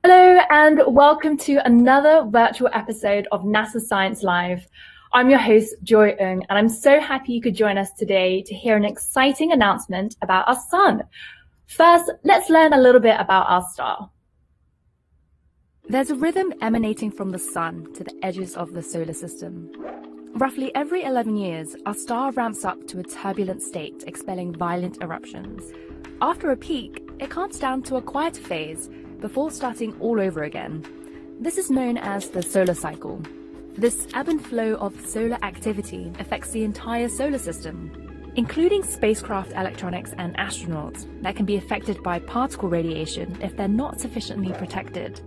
Hello and welcome to another virtual episode of NASA Science Live. I'm your host, Joy Ung, and I'm so happy you could join us today to hear an exciting announcement about our sun. First, let's learn a little bit about our star. There's a rhythm emanating from the sun to the edges of the solar system. Roughly every 11 years, our star ramps up to a turbulent state, expelling violent eruptions. After a peak, it calms down to a quieter phase before starting all over again. This is known as the solar cycle. This ebb and flow of solar activity affects the entire solar system, including spacecraft electronics and astronauts that can be affected by particle radiation if they're not sufficiently protected.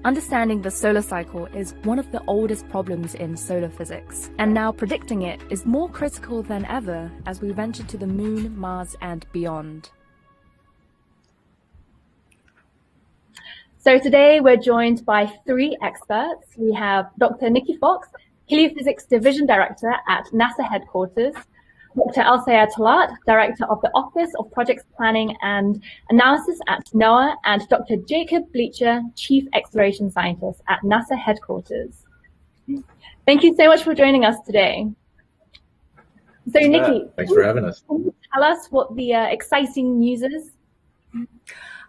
Understanding the solar cycle is one of the oldest problems in solar physics, and now predicting it is more critical than ever as we venture to the Moon, Mars, and beyond. So today we're joined by three experts. We have Dr. Nikki Fox, Heliophysics Division Director at NASA Headquarters, Dr. Elsaya Talat, Director of the Office of Projects Planning and Analysis at NOAA, and Dr. Jacob Bleacher, Chief Exploration Scientist at NASA Headquarters. Thank you so much for joining us today. So Nikki, thanks for having us. Can you tell us what the exciting news is?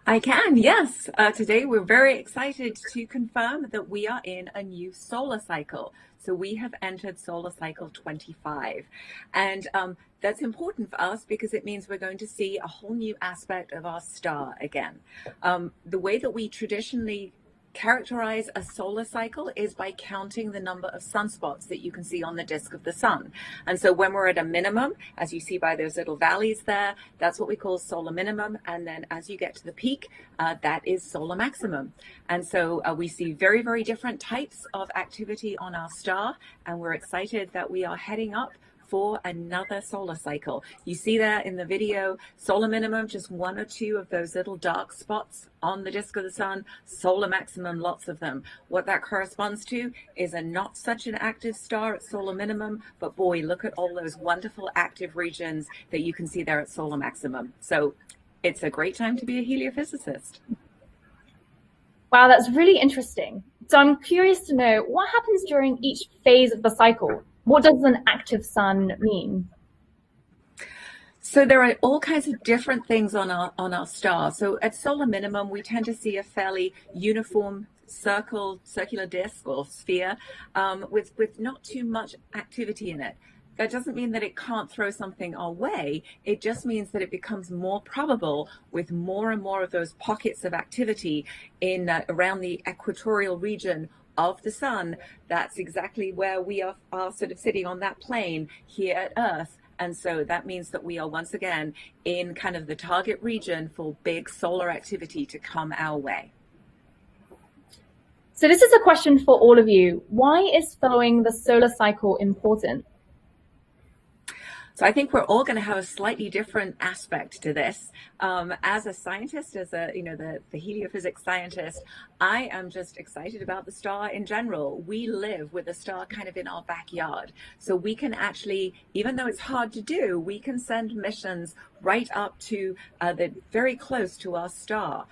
I can, yes. Today we're very excited to confirm that we are in a new solar cycle. So we have entered solar cycle 25. And that's important for us because it means we're going to see a whole new aspect of our star again. The way that we traditionally characterize a solar cycle is by counting the number of sunspots that you can see on the disk of the sun. And so when we're at a minimum, as you see by those little valleys there, that's what we call solar minimum. And then as you get to the peak, that is solar maximum. And so we see very, very different types of activity on our star. And we're excited that we are heading up for another solar cycle. You see there in the video, solar minimum, just one or two of those little dark spots on the disk of the sun, solar maximum, lots of them. What that corresponds to is a not such an active star at solar minimum, but boy, look at all those wonderful active regions that you can see there at solar maximum. So it's a great time to be a heliophysicist. Wow, that's really interesting. So I'm curious to know what happens during each phase of the cycle. What does an active sun mean? So there are all kinds of different things on our star. So at solar minimum, we tend to see a fairly uniform circular disk or sphere with not too much activity in it. That doesn't mean that it can't throw something our way. It just means that it becomes more probable with more and more of those pockets of activity in around the equatorial region of the sun. That's exactly where we are sort of sitting on that plane here at Earth. And so that means that we are once again in kind of the target region for big solar activity to come our way. So this is a question for all of you. Why is following the solar cycle important? So I think we're all going to have a slightly different aspect to this. As a scientist, as a the heliophysics scientist, I am just excited about the star in general. We live with the star kind of in our backyard. So we can actually, even though it's hard to do, we can send missions right up to very close to our star.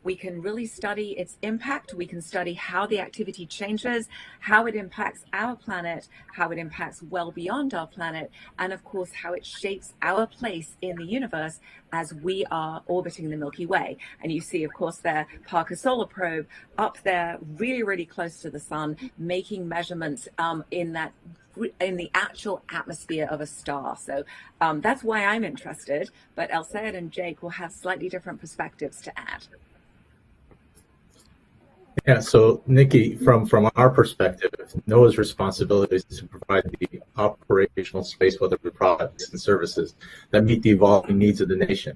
We can really study its impact. We can study how the activity changes, how it impacts our planet, how it impacts well beyond our planet, and of course, how it shapes our place in the universe as we are orbiting the Milky Way. And you see, of course, their Parker Solar Probe up there, really, really close to the sun, making measurements in the actual atmosphere of a star. So that's why I'm interested, but Elsaya and Jake will have slightly different perspectives to add. Yeah, so Nikki, from our perspective, NOAA's responsibility is to provide the operational space weather products and services that meet the evolving needs of the nation.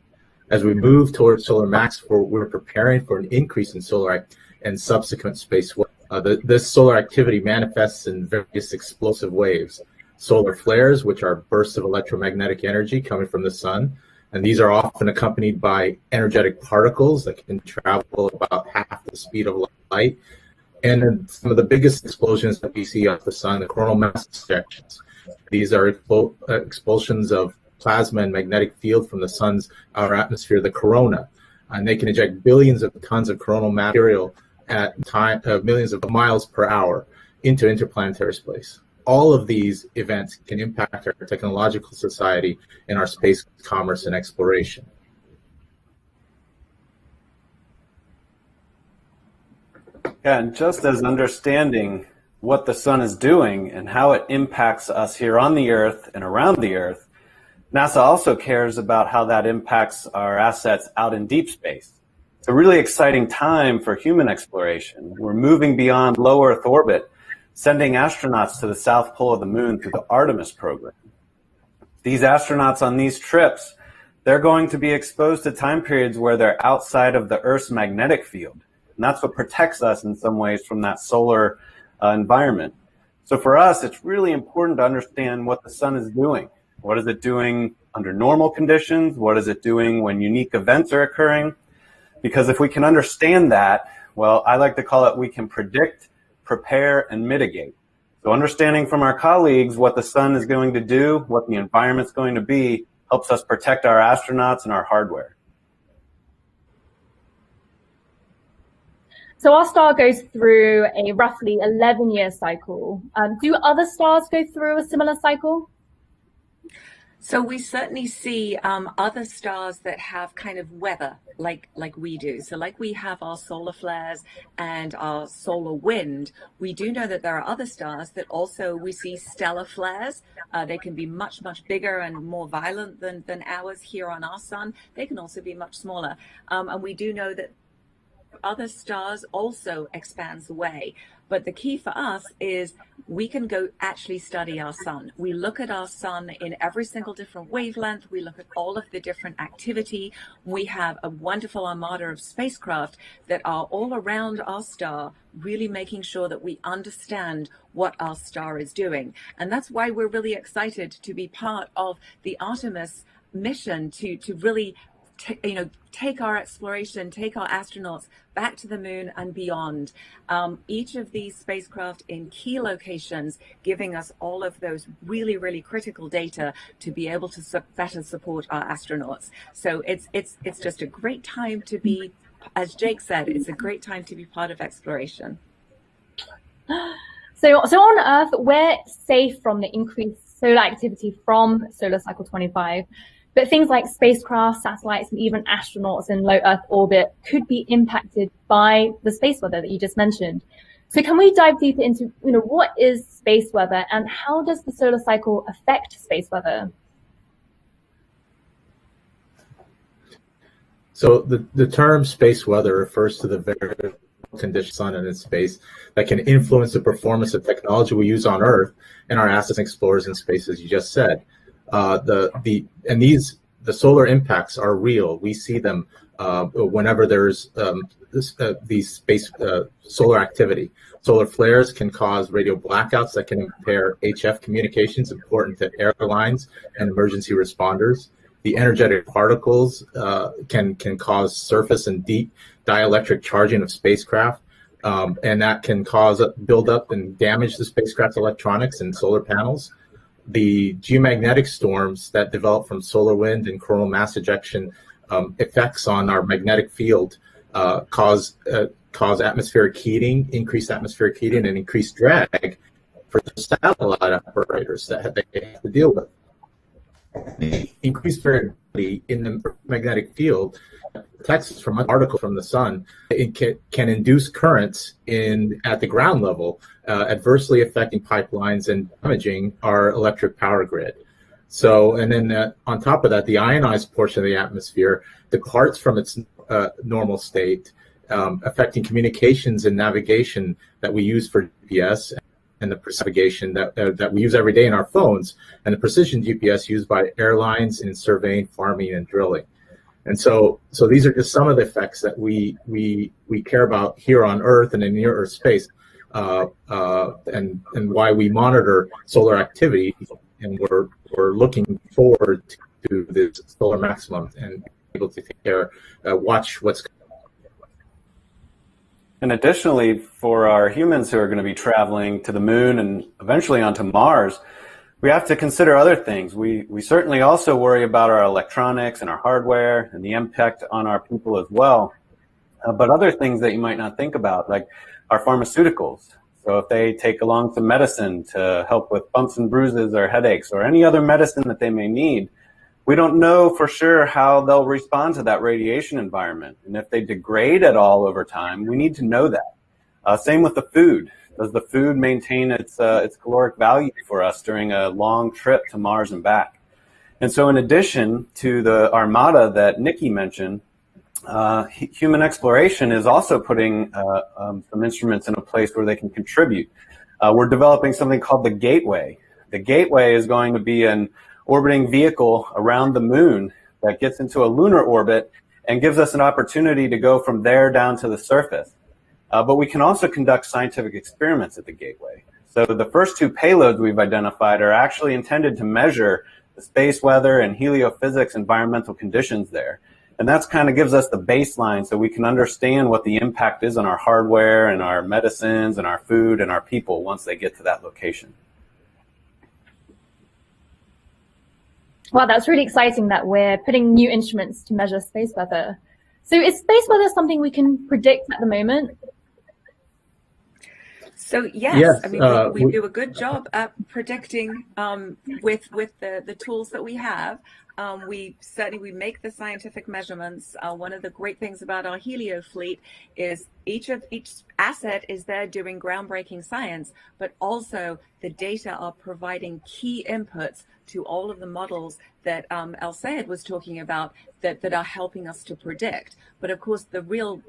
As we move towards solar max, we're preparing for an increase in solar and subsequent space weather. This solar activity manifests in various explosive waves. Solar flares, which are bursts of electromagnetic energy coming from the sun, and these are often accompanied by energetic particles that can travel about half the speed of light. And then some of the biggest explosions that we see off the sun, the coronal mass ejections. These are expulsions of plasma and magnetic field from the sun's outer atmosphere, the corona. and they can eject billions of tons of coronal material at millions of miles per hour into interplanetary space. All of these events can impact our technological society and our space commerce and exploration. Yeah, and just as understanding what the sun is doing and how it impacts us here on the Earth and around the Earth, NASA also cares about how that impacts our assets out in deep space. It's a really exciting time for human exploration. We're moving beyond low Earth orbit, sending astronauts to the South Pole of the Moon through the Artemis program. These astronauts on these trips, they're going to be exposed to time periods where they're outside of the Earth's magnetic field. And that's what protects us in some ways from that solar environment. So for us, it's really important to understand what the sun is doing. What is it doing under normal conditions? What is it doing when unique events are occurring? Because if we can understand that, well, I like to call it we can predict, prepare, and mitigate. So understanding from our colleagues what the sun is going to do, what the environment's going to be, helps us protect our astronauts and our hardware. So our star goes through a roughly 11-year cycle. Do other stars go through a similar cycle? So we certainly see other stars that have kind of weather like we do. So like we have our solar flares and our solar wind, we do know that there are other stars that also we see stellar flares. They can be much, much bigger and more violent than ours here on our sun. They can also be much smaller. And we do know that other stars also expands away. But the key for us is we can go actually study our sun. We look at our sun in every single different wavelength. We look at all of the different activity. We have a wonderful armada of spacecraft that are all around our star, really making sure that we understand what our star is doing. And that's why we're really excited to be part of the Artemis mission to really take our exploration, take our astronauts back to the moon and beyond. Each of these spacecraft in key locations, giving us all of those really, really critical data to be able to better support our astronauts. So it's just a great time to be, as Jake said, it's a great time to be part of exploration. So on Earth, we're safe from the increased solar activity from solar cycle 25. But things like spacecraft, satellites, and even astronauts in low Earth orbit could be impacted by the space weather that you just mentioned. So can we dive deeper into, what is space weather and how does the solar cycle affect space weather? So the term space weather refers to the variable conditions of the sun and its space that can influence the performance of technology we use on Earth and our assets and explorers in space, as you just said. The solar impacts are real. We see them whenever there's these space solar activity. Solar flares can cause radio blackouts that can impair HF communications important to airlines and emergency responders. The energetic particles can cause surface and deep dielectric charging of spacecraft, and that can cause build up and damage the spacecraft's electronics and solar panels. The geomagnetic storms that develop from solar wind and coronal mass ejection effects on our magnetic field cause atmospheric heating, increased atmospheric heating, and increased drag for the satellite operators that they have to deal with. The increased variability in the magnetic field protects us from particles from the sun. It can induce currents at the ground level, adversely affecting pipelines and damaging our electric power grid. So, and then on top of that, the ionized portion of the atmosphere departs from its normal state, affecting communications and navigation that we use for GPS and the navigation that we use every day in our phones, and the precision GPS used by airlines in surveying, farming, and drilling. And so these are just some of the effects that we care about here on Earth and in near Earth space, and why we monitor solar activity, and we're looking forward to this solar maximum and able to take care, watch what's. And additionally, for our humans who are going to be traveling to the moon and eventually onto Mars, we have to consider other things. We certainly also worry about our electronics and our hardware and the impact on our people as well. But other things that you might not think about, like our pharmaceuticals. So if they take along some medicine to help with bumps and bruises or headaches or any other medicine that they may need, we don't know for sure how they'll respond to that radiation environment. And if they degrade at all over time, we need to know that. Same with the food. Does the food maintain its caloric value for us during a long trip to Mars and back? And so in addition to the armada that Nikki mentioned, human exploration is also putting some instruments in a place where they can contribute. We're developing something called the Gateway. The Gateway is going to be an orbiting vehicle around the moon that gets into a lunar orbit and gives us an opportunity to go from there down to the surface. But we can also conduct scientific experiments at the Gateway. So the first two payloads we've identified are actually intended to measure the space weather and heliophysics environmental conditions there. And that's kind of gives us the baseline so we can understand what the impact is on our hardware and our medicines and our food and our people once they get to that location. Wow, that's really exciting that we're putting new instruments to measure space weather. So is space weather something we can predict at the moment? So yes, I mean, we do a good job at predicting with the tools that we have. We make the scientific measurements. One of the great things about our Helio fleet is each asset is there doing groundbreaking science, but also the data are providing key inputs to all of the models that El Sayed was talking about that are helping us to predict. But of course, the real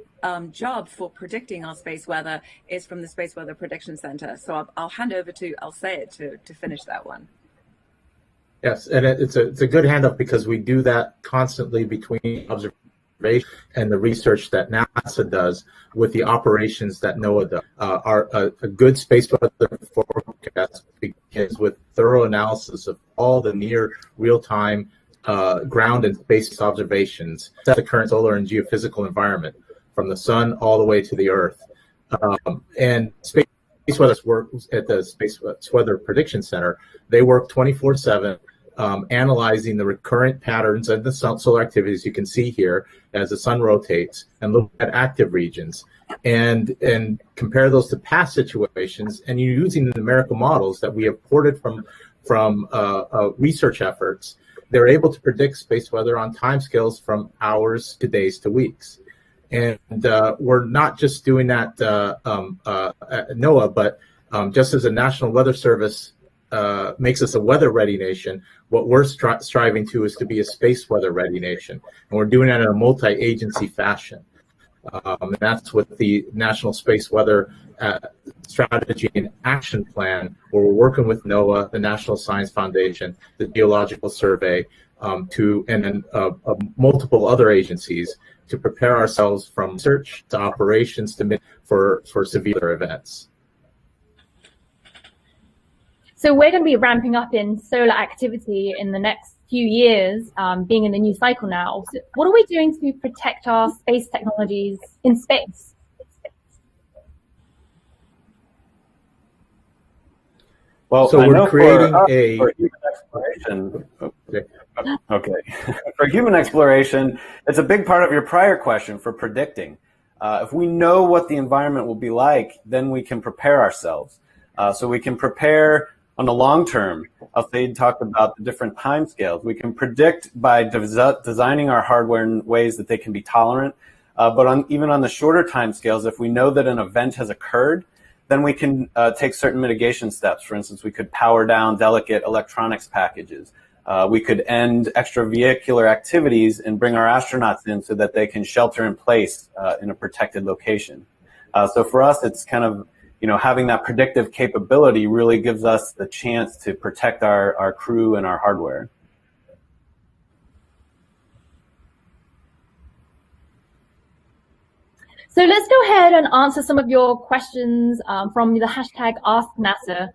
job for predicting our space weather is from the Space Weather Prediction Center. So I'll hand over to El Sayed to finish that one. Yes, and it's a good handoff because we do that constantly between observation and the research that NASA does with the operations that NOAA does. A good space weather forecast begins with thorough analysis of all the near real-time ground and space observations of the current solar and geophysical environment from the sun all the way to the Earth. And space weather work at the Space Weather Prediction Center. They work 24/7. Analyzing the recurrent patterns of the solar activities you can see here as the sun rotates and look at active regions and compare those to past situations, and you're using the numerical models that we have ported from research efforts. They're able to predict space weather on timescales from hours to days to weeks. And we're not just doing that at NOAA, but just as the National Weather Service makes us a weather-ready nation, what we're striving to is to be a space weather-ready nation. And we're doing that in a multi-agency fashion. And that's with the National Space Weather Strategy and Action Plan, where we're working with NOAA, the National Science Foundation, the Geological Survey, and multiple other agencies to prepare ourselves from research to operations to for severe events. So we're going to be ramping up in solar activity in the next few years, being in the new cycle now. So what are we doing to protect our space technologies in space? Well, so we're creating for human exploration. Okay. For human exploration, it's a big part of your prior question for predicting. If we know what the environment will be like, then we can prepare ourselves. So we can prepare on the long term. Al-Sayed talked about the different time scales. We can predict by designing our hardware in ways that they can be tolerant. But even on the shorter time scales, if we know that an event has occurred, then we can take certain mitigation steps. For instance, we could power down delicate electronics packages. We could end extravehicular activities and bring our astronauts in so that they can shelter in place in a protected location. So for us, it's kind of, having that predictive capability really gives us the chance to protect our crew and our hardware. So let's go ahead and answer some of your questions from the hashtag AskNASA.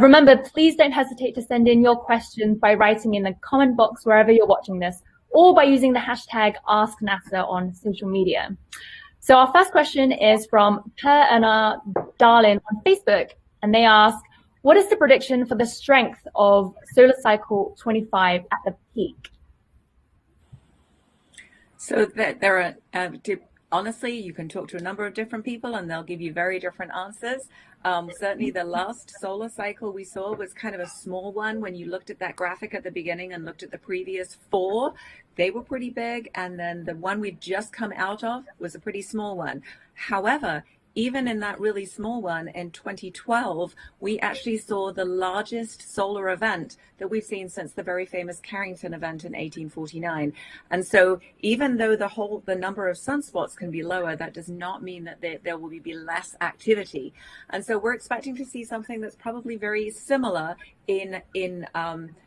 Remember, please don't hesitate to send in your questions by writing in the comment box wherever you're watching this, or by using the hashtag AskNASA on social media. So our first question is from Per and Darlin on Facebook, and they ask, What is the prediction for the strength of solar cycle 25 at the peak? So there are, honestly, you can talk to a number of different people and they'll give you very different answers. Certainly the last solar cycle we saw was kind of a small one. When you looked at that graphic at the beginning and looked at the previous 4, they were pretty big. And then the one we've just come out of was a pretty small one. However, even in that really small one in 2012, we actually saw the largest solar event that we've seen since the very famous Carrington event in 1849. And so even though the number of sunspots can be lower, that does not mean that there will be less activity. And so we're expecting to see something that's probably very similar in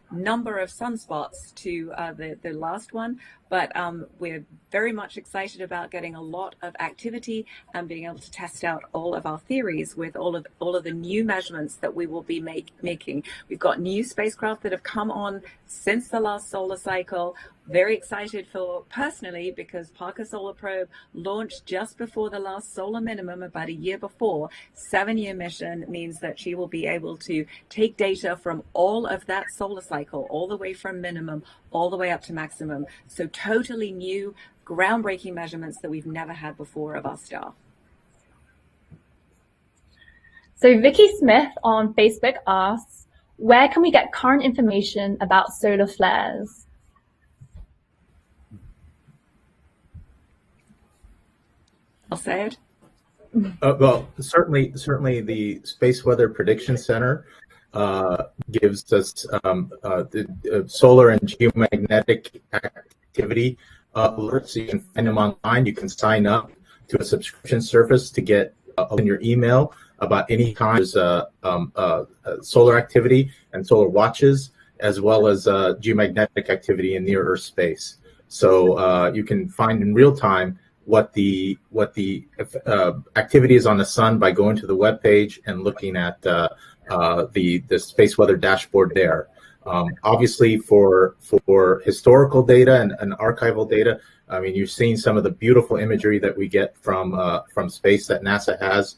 number of sunspots to the last one, but we're very much excited about getting a lot of activity and being able to test out all of our theories with all of the new measurements that we will be making. We've got new spacecraft that have come on since the last solar cycle. Very excited for personally because Parker Solar Probe launched just before the last solar minimum, about a year before. 7-year mission means that she will be able to take data from all of that solar cycle, all the way from minimum, all the way up to maximum. So totally new, groundbreaking measurements that we've never had before of our star. So Vicky Smith on Facebook asks, where can we get current information about solar flares? I'll say it. Well, certainly the Space Weather Prediction Center gives us the solar and geomagnetic activity alerts. So you can find them online. You can sign up to a subscription service to get in your email about any kind of solar activity and solar watches, as well as geomagnetic activity in near Earth space. So you can find in real time what the activity is on the sun by going to the web page and looking at the space weather dashboard there. Obviously, for historical data and archival data, I mean, you've seen some of the beautiful imagery that we get from space that NASA has,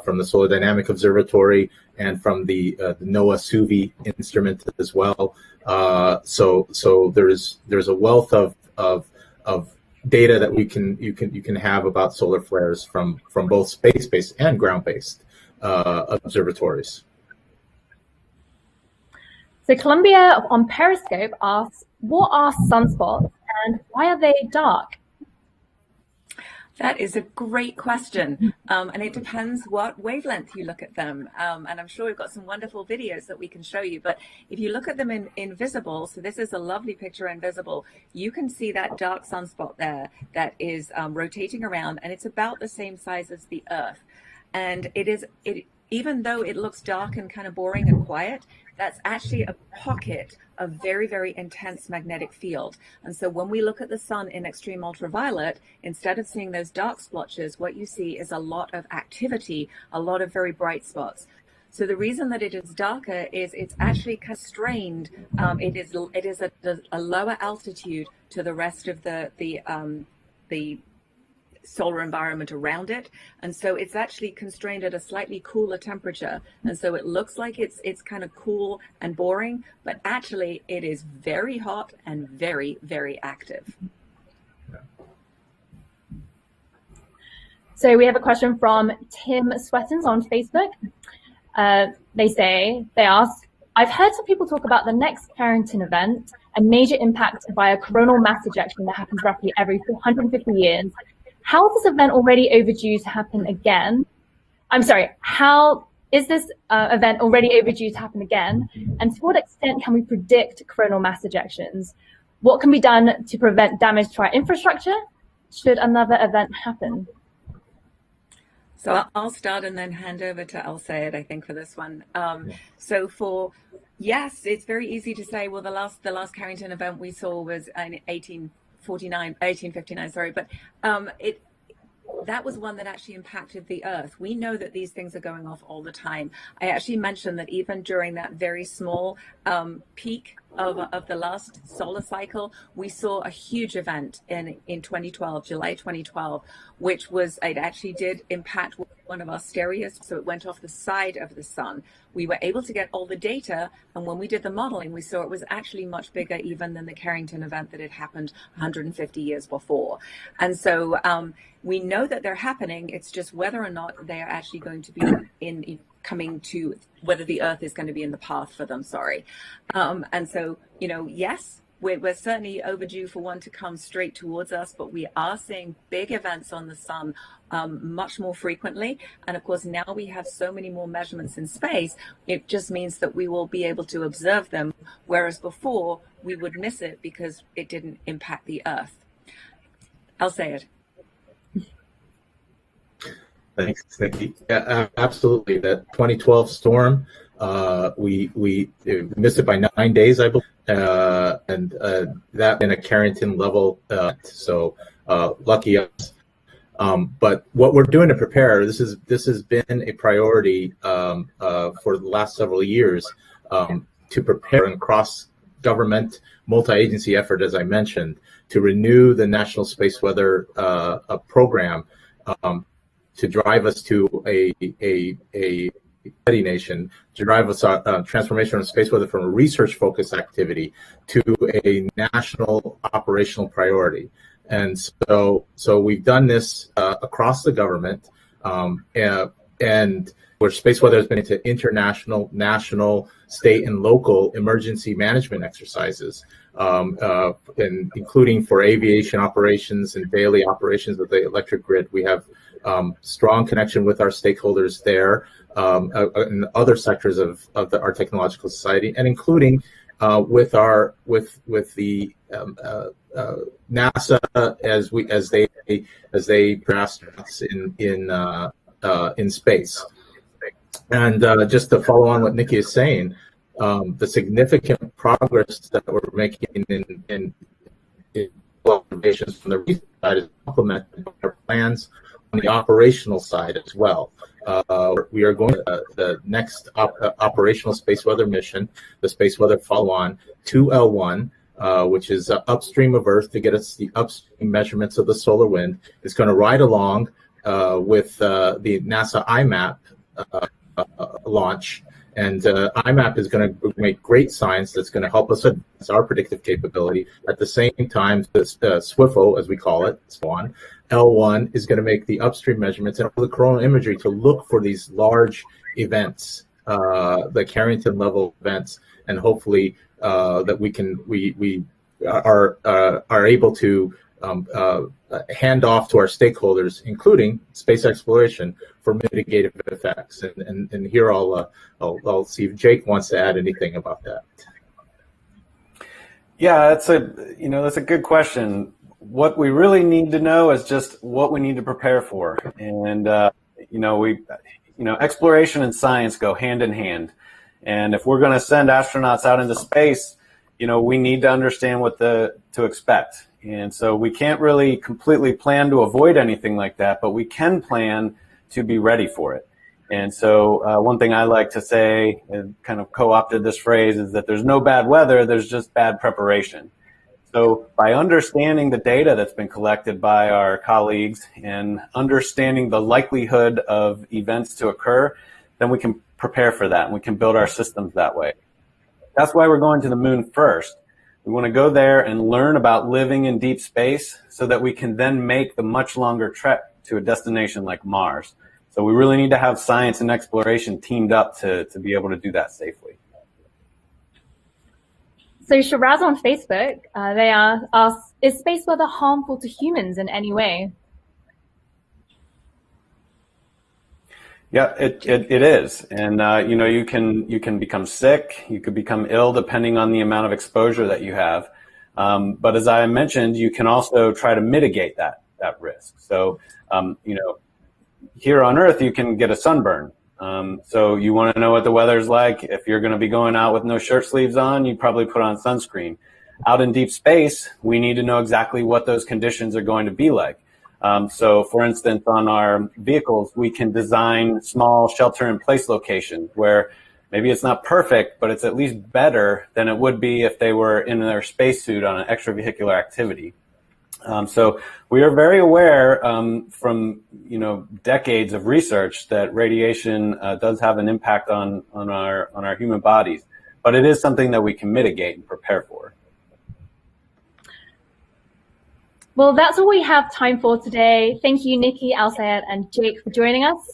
from the Solar Dynamic Observatory and from the NOAA SUVI instrument as well. So there's a wealth of data that you can have about solar flares from both space-based and ground-based observatories. So Columbia on Periscope asks, what are sunspots and why are they dark? That is a great question. And it depends what wavelength you look at them. And I'm sure we've got some wonderful videos that we can show you. But if you look at them in visible, so this is a lovely picture in visible, you can see that dark sunspot there that is rotating around, and it's about the same size as the Earth. And even though it looks dark and kind of boring and quiet, that's actually a pocket of very, very intense magnetic field. And so when we look at the sun in extreme ultraviolet, instead of seeing those dark splotches, what you see is a lot of activity, a lot of very bright spots. So the reason that it is darker is it's actually constrained. It is a lower altitude to the rest of the solar environment around it, and so it's actually constrained at a slightly cooler temperature, and so it looks like it's kind of cool and boring, but actually it is very hot and very, very active. So we have a question from Tim Swettens on Facebook. They ask, I've heard some people talk about the next Carrington event, a major impact by a coronal mass ejection that happens roughly every 150 years. How is this event already overdue to happen again? I'm sorry, how is this event already overdue to happen again? And to what extent can we predict coronal mass ejections? What can be done to prevent damage to our infrastructure should another event happen? So I'll start and then hand over to Al Sayed, I think, for this one. Yes, it's very easy to say, well, the last Carrington event we saw was in 1859, sorry, but that was one that actually impacted the Earth. We know that these things are going off all the time. I actually mentioned that even during that very small peak of the last solar cycle, we saw a huge event in 2012, July 2012, which was, it actually did impact one of our stereos. So it went off the side of the sun. We were able to get all the data. And when we did the modeling, we saw it was actually much bigger even than the Carrington event that had happened 150 years before. And so we know that they're happening. It's just whether or not they are actually going to be coming to, whether the Earth is going to be in the path for them, and so, yes, we're certainly overdue for one to come straight towards us, but we are seeing big events on the sun much more frequently. And of course, now we have so many more measurements in space, it just means that we will be able to observe them, whereas before we would miss it because it didn't impact the Earth. I'll say it. Thanks, Nikki. Yeah, absolutely. That 2012 storm, we missed it by 9 days, I believe, and that in a Carrington level. So lucky us. But what we're doing to prepare, this has been a priority for the last several years to prepare and cross-government, multi-agency effort, as I mentioned, to renew the National Space Weather Program. To drive us to a ready nation, to drive us transformation of space weather from a research-focused activity to a national operational priority. And so we've done this across the government, and where space weather has been into international, national, state, and local emergency management exercises, and including for aviation operations and daily operations of the electric grid. We have strong connection with our stakeholders there, in other sectors of our technological society, and including with the NASA as they astronauts in space. And just to follow on what Nikki is saying, the significant progress that we're making in observations from the research side is complemented by our plans on the operational side as well. We are going to the next operational space weather mission, the space weather follow-on, 2L1, which is upstream of Earth to get us the upstream measurements of the solar wind. It's going to ride along with the NASA IMAP launch. And IMAP is going to make great science that's going to help us advance our predictive capability. At the same time, SWIFO, as we call it, SWAN, L1 is going to make the upstream measurements and the coronal imagery to look for these large events, the Carrington level events, and hopefully that we are able to hand off to our stakeholders, including space exploration, for mitigative effects. And here I'll see if Jake wants to add anything about that. Yeah, that's a good question. What we really need to know is just what we need to prepare for, and exploration and science go hand in hand. And if we're going to send astronauts out into space, we need to understand what to expect. And so we can't really completely plan to avoid anything like that, but we can plan to be ready for it. And so one thing I like to say, and kind of co-opted this phrase, is that there's no bad weather, there's just bad preparation. So by understanding the data that's been collected by our colleagues and understanding the likelihood of events to occur, then we can prepare for that and we can build our systems that way. That's why we're going to the moon first. We want to go there and learn about living in deep space so that we can then make the much longer trek to a destination like Mars. So we really need to have science and exploration teamed up to be able to do that safely. So Shiraz on Facebook, they asked, is space weather harmful to humans in any way? Yeah, it is. And, you can become sick, you could become ill depending on the amount of exposure that you have. But as I mentioned, you can also try to mitigate that risk. So, here on Earth, you can get a sunburn. So you want to know what the weather's like. If you're going to be going out with no shirt sleeves on, you probably put on sunscreen. Out in deep space, we need to know exactly what those conditions are going to be like. So for instance, on our vehicles, we can design small shelter-in-place locations where Maybe it's not perfect, but it's at least better than it would be if they were in their spacesuit on an extravehicular activity. So we are very aware from decades of research that radiation does have an impact on our human bodies, but it is something that we can mitigate and prepare for. Well, that's all we have time for today. Thank you, Nikki, Al-Sayed, and Jake for joining us.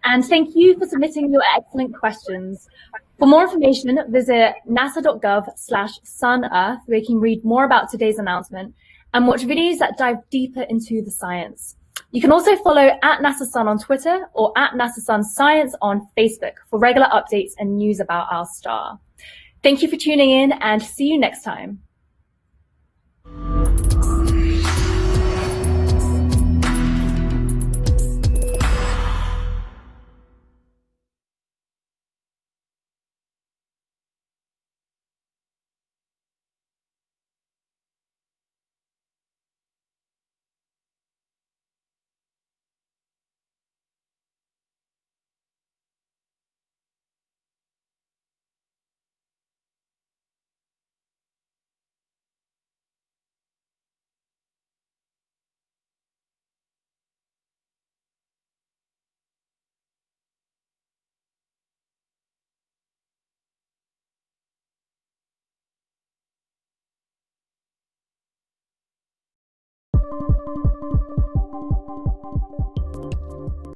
And thank you for submitting your excellent questions. For more information, visit nasa.gov/sunearth, where you can read more about today's announcement and watch videos that dive deeper into the science. You can also follow @NASASun on Twitter or @NASASun Science on Facebook for regular updates and news about our star. Thank you for tuning in, and see you next time.